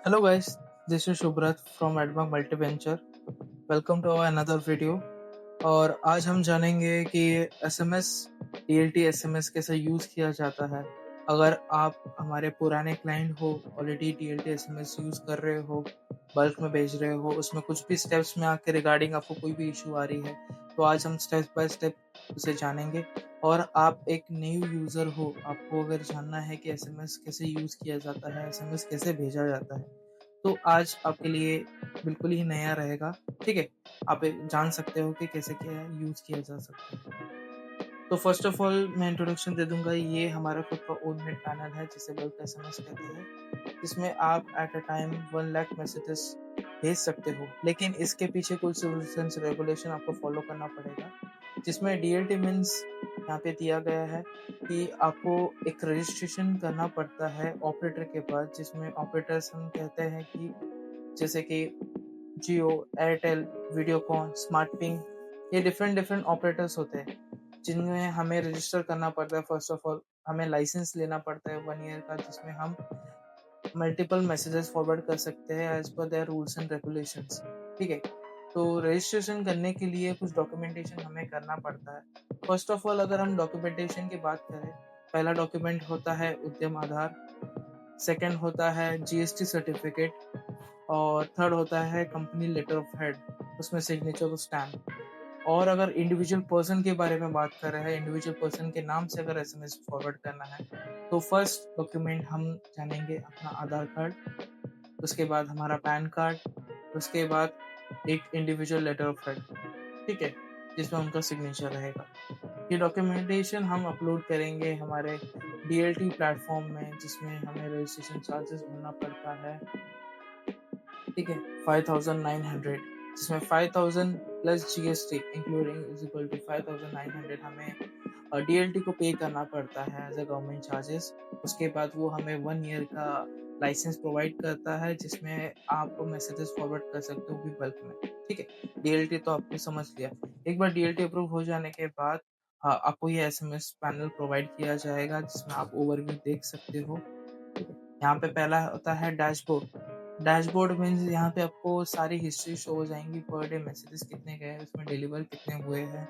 Hello guys, this is Shubrat from Adbank Multiventure. Welcome to our another video. और आज हम जानेंगे कि SMS DLT SMS कैसे यूज़ किया जाता है। अगर आप हमारे पुराने क्लाइंट हो, ऑलरेडी DLT SMS यूज़ कर रहे हो, बल्क में भेज रहे हो, उसमें कुछ भी स्टेप्स में आके रिगार्डिंग आपको कोई भी इशू आ रही है, तो आज हम स्टेप बाय स्टेप उसे जानेंगे। और आप एक न्यू यूज़र हो, आपको अगर जानना है कि SMS कैसे यूज़ किया जाता है, SMS कैसे भेजा जाता है, तो आज आपके लिए बिल्कुल ही नया रहेगा, ठीक है? आप जान सकते हो कि कैसे क्या यूज़ किया जा सकता है। तो फर्स्ट ऑफ ऑल मैं इंट्रोडक्शन दे दूँगा, ये हमारा खुद का ओन मेड पैनल है जिसे बल्क एसएमएस कहते हैं, जिसमें आप at a time 1 lakh messages भेज सकते हो। लेकिन इसके पीछे कुछ रूल्स एंड रेगुलेशन आपको फॉलो करना पड़ेगा, जिसमें डीएलटी मीन्स यहाँ पे दिया गया है कि आपको एक रजिस्ट्रेशन करना पड़ता है ऑपरेटर के पास, जिसमें ऑपरेटर्स हम कहते हैं कि जैसे कि जियो, एयरटेल, वीडियोकॉन, स्मार्टपिंग, ये डिफरेंट डिफरेंट ऑपरेटर्स होते हैं, जिनमें हमें रजिस्टर करना पड़ता है। फर्स्ट ऑफ ऑल हमें लाइसेंस लेना पड़ता है 1 ईयर का, जिसमें हम मल्टीपल मैसेजेस फॉरवर्ड कर सकते हैं as per their rules and regulations, ठीक है? तो रजिस्ट्रेशन करने के लिए कुछ डॉक्यूमेंटेशन हमें करना पड़ता है। फर्स्ट ऑफ ऑल अगर हम डॉक्यूमेंटेशन की बात करें, पहला डॉक्यूमेंट होता है उद्यम आधार, सेकंड होता है जीएसटी सर्टिफिकेट और थर्ड होता है कंपनी लेटर ऑफ हेड, उसमें सिग्नेचर और स्टैम्प। और अगर इंडिविजुअल पर्सन के बारे में बात कर रहे हैं, इंडिविजुअल पर्सन के नाम से अगर एसएमएस फॉरवर्ड करना है, तो फर्स्ट डॉक्यूमेंट हम जानेंगे अपना आधार कार्ड, उसके बाद हमारा पैन कार्ड, उसके बाद एक इंडिविजुअल लेटर ऑफ हेड, ठीक है? जिसमें उनका सिग्नेचर रहेगा। ये डॉक्यूमेंटेशन हम अपलोड करेंगे हमारे डीएलटी प्लेटफॉर्म में, जिसमें हमें रजिस्ट्रेशन चार्जेस भरना पड़ता है, ठीक है? 5,900, जिसमें 5,000 plus GST including is equal to 5,900 हमें डीएलटी को पे करना पड़ता है एज अ गवर्नमेंट चार्जेस। उसके बाद वो हमें 1 ईयर का लाइसेंस प्रोवाइड करता है, जिसमें आप मैसेजेस फॉरवर्ड कर सकते हो भी बल्क में, ठीक है? डीएलटी तो आपने समझ लिया। एक बार डीएलटी अप्रूव हो जाने के बाद आपको ये एसएमएस पैनल प्रोवाइड किया जाएगा, जिसमें आप ओवरव्यू देख सकते हो, ठीक है? यहाँ पे पहला होता है डैशबोर्ड। डैशबोर्ड मीन्स यहाँ पे आपको सारी हिस्ट्री शो हो जाएँगी, पर डे मैसेजेस कितने गए, उसमें डिलीवर कितने हुए हैं,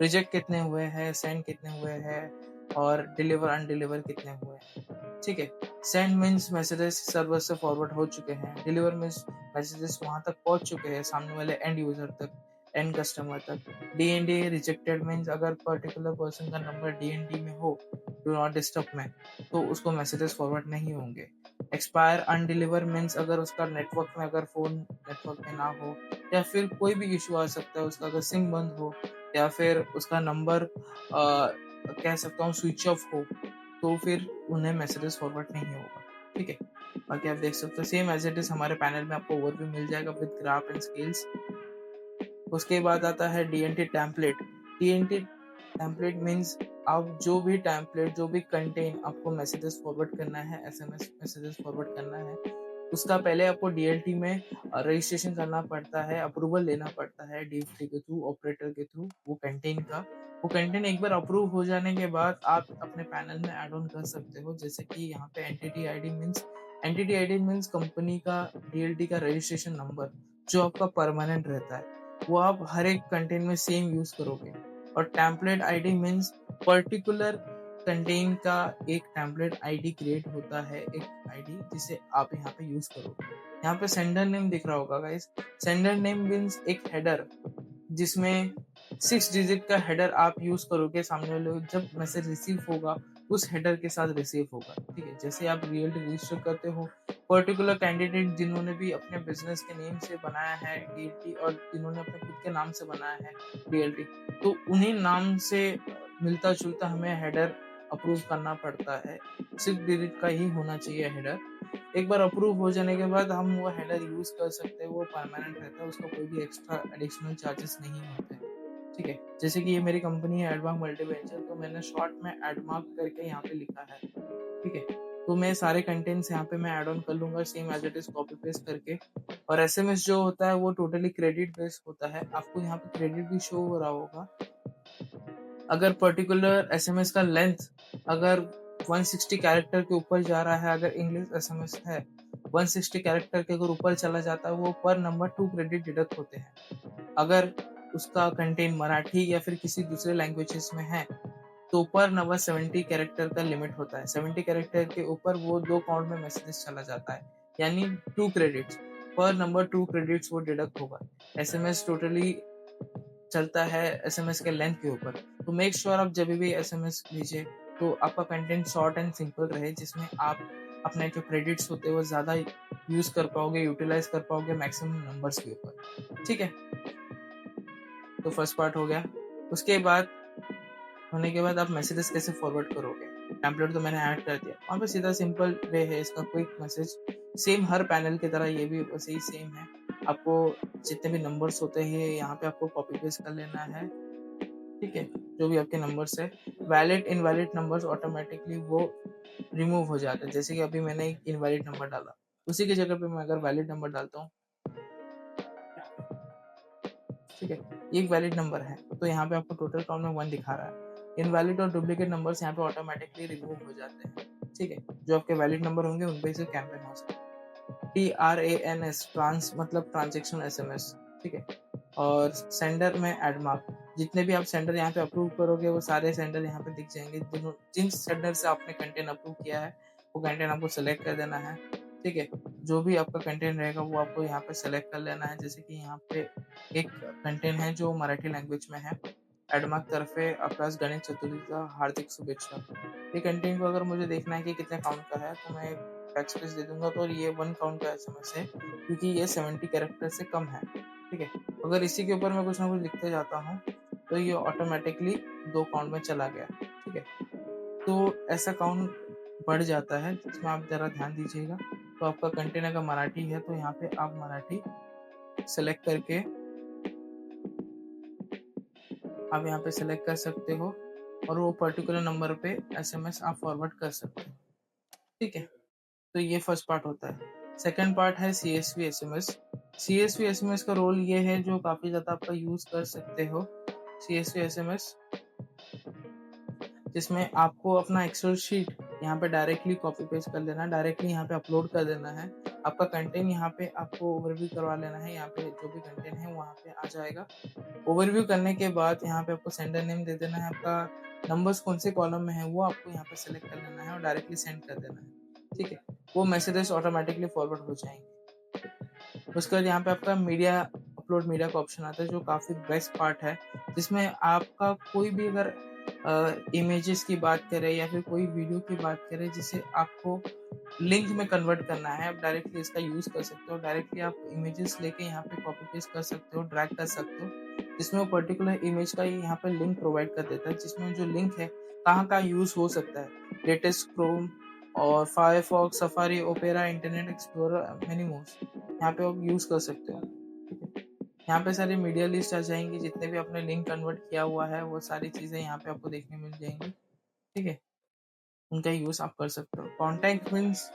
रिजेक्ट कितने हुए हैं, सेंड कितने हुए हैं और डिलीवर अनडिलीवर कितने हुए हैं, ठीक है? सेंड मीन्स मैसेजेस सर्वर से फॉरवर्ड हो चुके हैं, डिलीवर मीन्स मैसेजेस वहाँ तक पहुँच चुके हैं सामने वाले एंड यूज़र तक, एंड कस्टमर तक। डीएनडी रिजेक्टेड मीन्स अगर पर्टिकुलर पर्सन का नंबर डीएनडी में हो, डू नॉट डिस्टर्ब में, तो उसको मैसेजेस फॉरवर्ड नहीं होंगे। एक्सपायर अनडिलीवर मीन्स अगर उसका नेटवर्क में अगर फ़ोन नेटवर्क में ना हो, या फिर कोई भी इश्यू आ सकता है, उसका अगर सिम बंद हो, या फिर उसका नंबर कह सकता हूँ स्विच ऑफ हो, तो फिर उन्हें मैसेजेस फॉरवर्ड नहीं होगा, ठीक है? बाकी आप देख सकते हो सेम एज़ इट इज़ हमारे पैनल में आपको ओवरव्यू मिल जाएगा विद ग्राफ एंड स्केल्स। उसके बाद आता है DNT template. DNT template means आप जो भी टेम्पलेट, जो भी कंटेंट आपको मैसेजेस फॉरवर्ड करना है, एसएमएस मैसेजेस फॉरवर्ड करना है, उसका पहले आपको डीएलटी में रजिस्ट्रेशन करना पड़ता है, अप्रूवल लेना पड़ता है डीएलटी के थ्रू, ऑपरेटर के थ्रू वो कंटेंट का। वो कंटेंट एक बार अप्रूव हो जाने के बाद आप अपने पैनल में ऐड ऑन कर सकते हो, जैसे कि यहाँ पे एंटिटी आईडी मीन्स कंपनी का डीएलटी का रजिस्ट्रेशन नंबर, जो आपका परमानेंट रहता है, वो आप हर एक कंटेंट में सेम यूज़ करोगे। और template ID means particular content का एक टेम्पलेट आईडी क्रिएट होता है, एक आईडी जिसे आप यहाँ पे यूज़ करोगे। यहाँ पे सेंडर नेम दिख रहा होगा गाइस। सेंडर नेम मीन्स एक हेडर, जिसमें 6 डिजिट का हेडर आप यूज़ करोगे, सामने वाले को जब मैसेज रिसीव होगा, उस हेडर के साथ रिसीव होगा, ठीक है? जैसे आप रियल्टी रजिस्टर करते हो, पर्टिकुलर कैंडिडेट जिन्होंने भी अपने बिज़नेस के नेम से बनाया है डीएलटी, और जिन्होंने अपने खुद के नाम से बनाया है डीएलटी, तो उन्हीं नाम से मिलता-जुलता हमें हेडर अप्रूव करना पड़ता है। 6 डिजिट का ही होना चाहिए हेडर। एक बार अप्रूव हो जाने के बाद हम वो हेडर यूज़ कर सकते हैं, वो परमानेंट रहता है, उसका कोई भी एक्स्ट्रा एडिशनल चार्जेस नहीं होते हैं, ठीक है? जैसे कि ये मेरी कंपनी है एडमार्क मल्टीवेंचर, तो मैंने शॉर्ट में एडमार्क करके यहाँ पे लिखा है, ठीक है? तो मैं सारे कंटेंट्स यहाँ पे मैं ऐड ऑन कर लूँगा same as it is copy paste करके। और एसएमएस जो होता है वो टोटली क्रेडिट बेस्ड होता है, आपको यहाँ पे क्रेडिट भी शो हो रहा होगा। अगर पर्टिकुलर एसएमएस का लेंथ अगर 160 कैरेक्टर के ऊपर जा रहा है, अगर इंग्लिश एसएमएस है, 160 कैरेक्टर के अगर ऊपर चला जाता है वो पर नंबर 2 क्रेडिट डिडक्ट होते हैं। अगर उसका कंटेंट मराठी या फिर किसी दूसरे लैंग्वेजेस में है तो पर नंबर 70 कैरेक्टर का लिमिट होता है। 70 कैरेक्टर के ऊपर वो 2 काउंट में मैसेजेस चला जाता है, यानी 2 क्रेडिट्स पर नंबर 2 क्रेडिट्स वो डिडक्ट होगा। एसएमएस टोटली चलता है एसएमएस के लेंथ के ऊपर। तो मेक श्योर आप जब भी एसएमएस भेजें तो आपका कंटेंट शॉर्ट एंड सिंपल रहे, जिसमें आप अपने जो क्रेडिट्स होते हैं वो ज़्यादा यूज़ कर पाओगे, यूटिलाइज कर पाओगे मैक्सिमम नंबर्स के ऊपर। ठीक है, तो फर्स्ट पार्ट हो गया। उसके बाद होने के बाद आप मैसेजेस कैसे फॉरवर्ड करोगे। टेम्पलेट तो मैंने ऐड कर दिया, वहाँ पे सीधा सिंपल वे है इसका, क्विक मैसेज। सेम हर पैनल की तरह ये भी वैसे ही सेम है। आपको जितने भी नंबर्स होते हैं यहाँ पे आपको कॉपी पेस्ट कर लेना है। ठीक है, जो भी आपके नंबर्स है, वैलिड इनवैलिड नंबर्स ऑटोमेटिकली वो रिमूव हो जाते हैं। जैसे कि अभी मैंने एक इनवैलिड नंबर डाला, उसी की जगह पे मैं अगर वैलिड नंबर डालता हूँ, ठीक है, एक वैलिड नंबर है तो यहाँ पे आपको टोटल काउंट में 1 दिखा रहा है। इनवैलिड और डुप्लीकेट नंबर्स यहाँ पे ऑटोमेटिकली रिमूव हो जाते हैं। ठीक है, जो आपके वैलिड नंबर होंगे उन पे से कैंपेन हो सकता है। TRANS ट्रांस मतलब ट्रांजेक्शन एसएमएस। ठीक है, और सेंडर में एडमार्क, जितने भी आप सेंडर यहाँ पे अप्रूव करोगे वो सारे सेंडर यहाँ पे दिख जाएंगे। जिन सेंडर से आपने कंटेंट अप्रूव किया है वो कंटेंट आपको सेलेक्ट कर देना है। ठीक है, जो भी आपका कंटेंट रहेगा वो आपको यहाँ पे सेलेक्ट कर लेना है। जैसे कि यहाँ पे एक कंटेंट है जो मराठी लैंग्वेज में है, एडमार्क तरफे आपणास गणेश चतुर्थीचा हार्दिक शुभेच्छा। ये कंटेंट को अगर मुझे देखना है कि कितने काउंट का है तो मैं बैकस्पेस दे दूंगा, तो ये 1 काउंट का एसएमएस है क्योंकि ये 70 कैरेक्टर से कम है। ठीक है, अगर इसी के ऊपर मैं कुछ ना कुछ लिखते जाता हूँ तो ये ऑटोमेटिकली 2 काउंट में चला गया। ठीक है, तो ऐसा काउंट बढ़ जाता है, जिसमें आप जरा ध्यान दीजिएगा। तो आपका कंटेंट अगर मराठी है तो यहाँ पे आप मराठी सेलेक्ट करके आप यहाँ पे सेलेक्ट कर सकते हो और वो पर्टिकुलर नंबर पे एसएमएस आप फॉरवर्ड कर सकते हो। ठीक है, तो ये फर्स्ट पार्ट होता है। सेकंड पार्ट है CSV एसएमएस। CSV एसएमएस का रोल ये है जो काफ़ी ज़्यादा आपका यूज़ कर सकते हो। CSV एसएमएस जिसमें आपको अपना एक्सेल शीट यहाँ पे डायरेक्टली कॉपी पेस्ट कर लेना है, डायरेक्टली यहाँ पे अपलोड कर देना है। आपका कंटेंट यहाँ पे आपको ओवरव्यू करवा लेना है, यहाँ पे जो भी कंटेंट है वहाँ पे आ जाएगा। ओवरव्यू करने के बाद यहाँ पे आपको सेंडर नेम दे देना है, आपका नंबर्स कौन से कॉलम में है वो आपको यहाँ पे सेलेक्ट कर लेना है और डायरेक्टली सेंड कर देना है। ठीक है, वो मैसेजेस ऑटोमेटिकली फॉरवर्ड हो जाएंगे। उसके बाद यहाँ पे आपका मीडिया अपलोड मीडिया का ऑप्शन आता है जो काफ़ी बेस्ट पार्ट है, जिसमें आपका कोई भी अगर इमेजेस की बात करें या फिर कोई वीडियो की बात करें जिसे आपको लिंक में कन्वर्ट करना है, आप डायरेक्टली इसका यूज़ कर सकते हो। डायरेक्टली आप इमेजेस लेके यहाँ पे कॉपी पेस्ट कर सकते हो, ड्रैग कर सकते हो, जिसमें वो पर्टिकुलर इमेज का यहाँ पे लिंक प्रोवाइड कर देता है, जिसमें जो लिंक है कहाँ यूज़ हो सकता है। लेटेस्ट क्रोम और Firefox, Safari, Opera, Internet Explorer, many mores यहाँ पे आप यूज़ कर सकते हो। ठीक है, यहाँ पे सारी मीडिया लिस्ट आ जाएंगी, जितने भी आपने लिंक कन्वर्ट किया हुआ है वो सारी चीज़ें यहाँ पे आपको देखने मिल जाएंगी। ठीक है, उनका यूज़ आप कर सकते हो। कॉन्टैक्ट मीन्स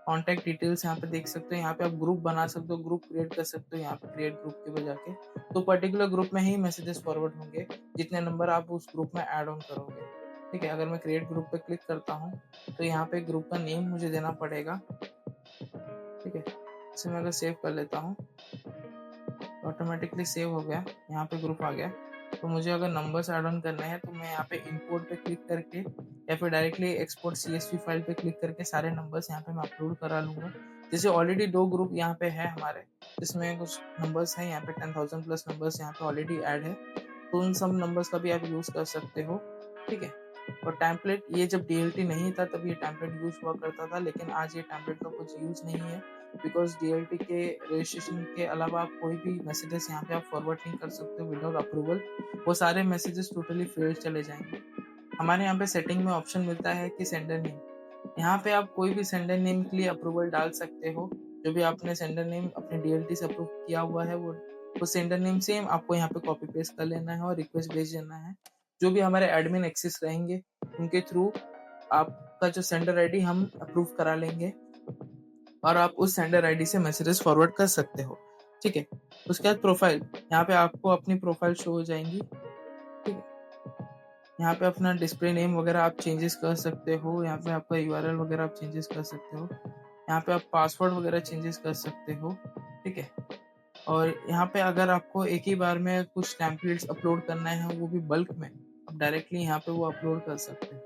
कॉन्टैक्ट डिटेल्स यहाँ पे देख सकते हो। यहाँ पे आप ग्रुप बना सकते हो, ग्रुप क्रिएट कर सकते हो। यहाँ पे क्रिएट ग्रुप के बजा के तो पर्टिकुलर ग्रुप में ही मैसेजेस फॉरवर्ड होंगे जितने नंबर आप उस ग्रुप में ऐड ऑन करोगे। ठीक है, अगर मैं क्रिएट ग्रुप पे क्लिक करता हूँ तो यहाँ पे ग्रुप का नेम मुझे देना पड़ेगा। ठीक है, इसे मैं अगर सेव कर लेता हूँ ऑटोमेटिकली सेव हो गया, यहाँ पे ग्रुप आ गया। तो मुझे अगर नंबर्स ऐड ऑन करने हैं तो मैं यहाँ पे इंपोर्ट पे क्लिक करके या फिर डायरेक्टली एक्सपोर्ट CSV फाइल पे क्लिक करके सारे नंबर्स यहाँ पे मैं अपलोड करा लूँगा। जैसे ऑलरेडी 2 ग्रुप यहाँ पे है हमारे, जिसमें कुछ नंबर्स हैं यहाँ पे 10,000 प्लस नंबर्स यहाँ पे ऑलरेडी ऐड है, तो उन सब नंबर्स का भी आप यूज़ कर सकते हो। ठीक है, और टेम्पलेट ये जब DLT नहीं था तब ये टेम्पलेट यूज़ हुआ करता था, लेकिन आज ये टेम्पलेट का कुछ यूज़ नहीं है बिकॉज DLT के रजिस्ट्रेशन के अलावा आप कोई भी मैसेजेस यहाँ पे आप फॉरवर्ड नहीं कर सकते विदाउट अप्रूवल। वो सारे मैसेजेस टोटली फेल्ड चले जाएंगे। हमारे यहाँ पे सेटिंग में ऑप्शन मिलता है कि सेंडर नेम, यहाँ पे आप कोई भी सेंडर नेम के लिए अप्रूवल डाल सकते हो। जो भी आपने सेंडर नेम अपने DLT से अप्रूव किया हुआ है वो सेंडर नेम सेम आपको यहाँ पे कॉपी पेस्ट कर लेना है और रिक्वेस्ट भेज देना है। जो भी हमारे एडमिन एक्सेस रहेंगे उनके थ्रू आपका जो सेंडर आईडी हम अप्रूव करा लेंगे और आप उस सेंडर आईडी से मैसेजेस फॉरवर्ड कर सकते हो। ठीक है, उसके बाद प्रोफाइल, यहाँ पे आपको अपनी प्रोफाइल शो हो जाएंगी। ठीक है, यहाँ पे अपना डिस्प्ले नेम वगैरह आप चेंजेस कर सकते हो, यहाँ पे आपका URL वगैरह आप चेंजेस कर सकते हो। यहाँ पे आप पासवर्ड वगैरह चेंजेस कर सकते हो, ठीक है। और यहाँ पे अगर आपको एक ही बार में कुछ टेम्पलेट्स अपलोड करना है, वो भी बल्क में, आप डायरेक्टली यहाँ पे वो अपलोड कर सकते हो।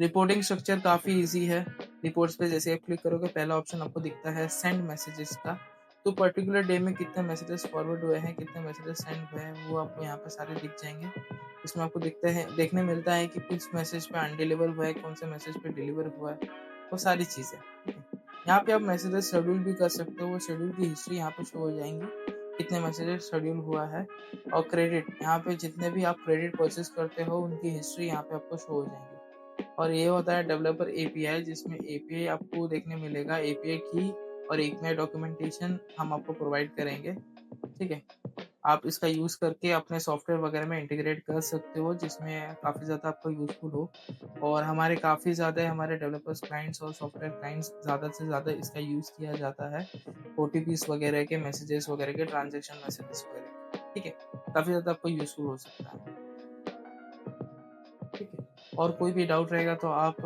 रिपोर्टिंग स्ट्रक्चर काफ़ी ईज़ी है। रिपोर्ट्स पे जैसे आप क्लिक करोगे, पहला ऑप्शन आपको दिखता है सेंड मैसेजेस का। तो पर्टिकुलर डे में कितने मैसेजेस फॉरवर्ड हुए हैं, कितने मैसेजेस सेंड हुए हैं, वो आपको यहाँ पे सारे दिख जाएँगे। इसमें आपको देखने मिलता है कि किस मैसेज पे अनडिलीवर हुआ है, कौन से मैसेज पे डिलीवर हुआ है, वो सारी चीज़ें, ठीक है। यहाँ पे आप मैसेजेस शेड्यूल भी कर सकते हो, वो शेड्यूल की हिस्ट्री यहाँ पे शो हो जाएँगी, कितने मैसेजेस शेड्यूल हुआ है। और क्रेडिट, यहाँ पे जितने भी आप क्रेडिट परचेज़ करते हो, उनकी हिस्ट्री यहाँ पे आपको शो हो जाएँगी। और ये होता है डेवलपर एपीआई, जिसमें एपीआई आपको देखने मिलेगा, एपीआई की और एपीआई डॉक्यूमेंटेशन हम आपको प्रोवाइड करेंगे, ठीक है। आप इसका यूज़ करके अपने सॉफ्टवेयर वगैरह में इंटीग्रेट कर सकते हो, जिसमें काफ़ी ज़्यादा आपको यूज़फुल हो। और काफ़ी ज़्यादा हमारे डेवलपर्स क्लाइंट्स और सॉफ्टवेयर क्लाइंट्स ज़्यादा से ज़्यादा इसका यूज़ किया जाता है, ओटीपीज़ वगैरह के, मैसेजेस वगैरह के, ट्रांज़ैक्शन मैसेजेस वगैरह के, ठीक है। काफ़ी ज़्यादा आपको यूज़फुल हो सकता है। ठीक है। और कोई भी डाउट रहेगा तो आप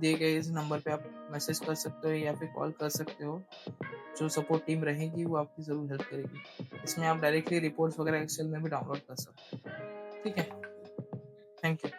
दिए गए इस नंबर पे आप मैसेज कर सकते हो या फिर कॉल कर सकते हो। जो सपोर्ट टीम रहेगी वो आपकी ज़रूर हेल्प करेगी। इसमें आप डायरेक्टली रिपोर्ट्स वगैरह एक्सेल में भी डाउनलोड कर सकते हो। ठीक है? Thank you.